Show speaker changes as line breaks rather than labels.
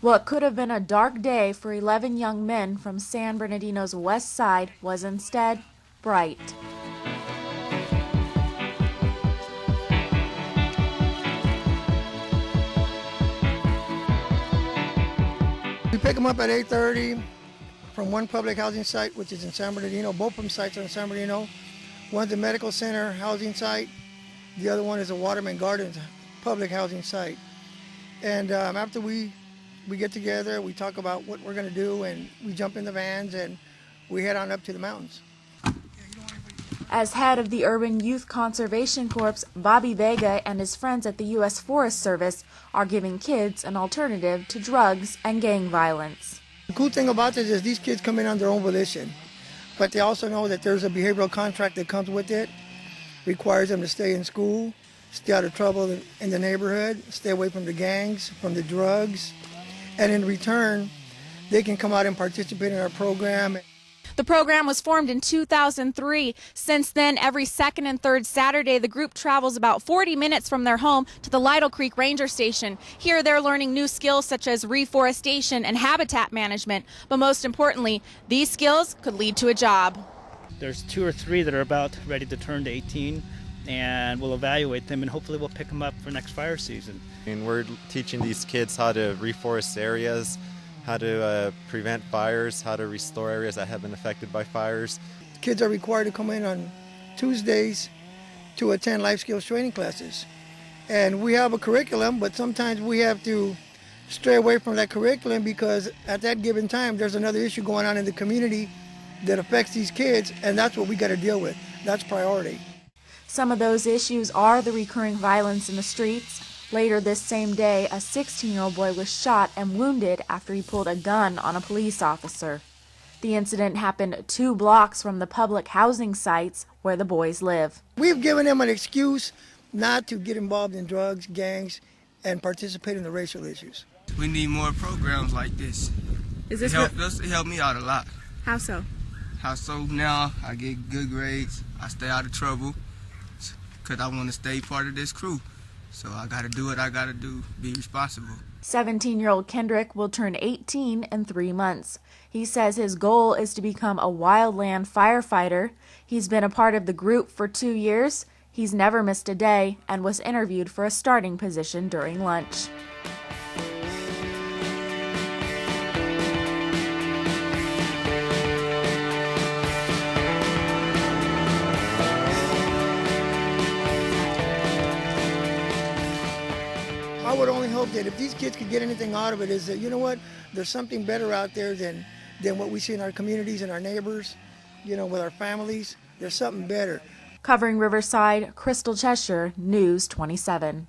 What could have been a dark day for 11 young men from San Bernardino's west side was instead bright.
We pick them up at 8:30 from one public housing site, which is in San Bernardino. Both of them sites are in San Bernardino. One's a medical center housing site. The other one is a Waterman Gardens public housing site. And after we get together, we talk about what we're going to do, and we jump in the vans and we head on up to the mountains.
As head of the Urban Youth Conservation Corps, Bobby Vega and his friends at the U.S. Forest Service are giving kids an alternative to drugs and gang violence.
The cool thing about this is these kids come in on their own volition, but they also know that there's a behavioral contract that comes with it, requires them to stay in school, stay out of trouble in the neighborhood, stay away from the gangs, from the drugs, and in return, they can come out and participate in our program.
The program was formed in 2003. Since then, every second and third Saturday, the group travels about 40 minutes from their home to the Lytle Creek Ranger Station. Here, they're learning new skills such as reforestation and habitat management. But most importantly, these skills could lead to a job.
There's 2 or 3 that are about ready to turn to 18, and we'll evaluate them, and hopefully we'll pick them up for next fire season.
And we're teaching these kids how to reforest areas, how to prevent fires, how to restore areas that have been affected by fires.
Kids are required to come in on Tuesdays to attend life skills training classes. And we have a curriculum, but sometimes we have to stray away from that curriculum because at that given time there's another issue going on in the community that affects these kids, and that's what we got to deal with. That's priority.
Some of those issues are the recurring violence in the streets. Later this same day, a 16-year-old boy was shot and wounded after he pulled a gun on a police officer. The incident happened 2 blocks from the public housing sites where the boys live.
We've given them an excuse not to get involved in drugs, gangs, and participate in the racial issues.
We need more programs like this.
Is this
it helped me out a lot.
How so?
How so? Now I get good grades, I stay out of trouble, because I want to stay part of this crew. So I got to do what I got to do, be responsible.
17-year-old Kendrick will turn 18 in 3 months. He says his goal is to become a wildland firefighter. He's been a part of the group for 2 years. He's never missed a day and was interviewed for a starting position during lunch.
I would only hope that if these kids could get anything out of it is that, you know what, there's something better out there than what we see in our communities and our neighbors, you know, with our families. There's something better.
Covering Riverside, Crystal Cheshire, News 27.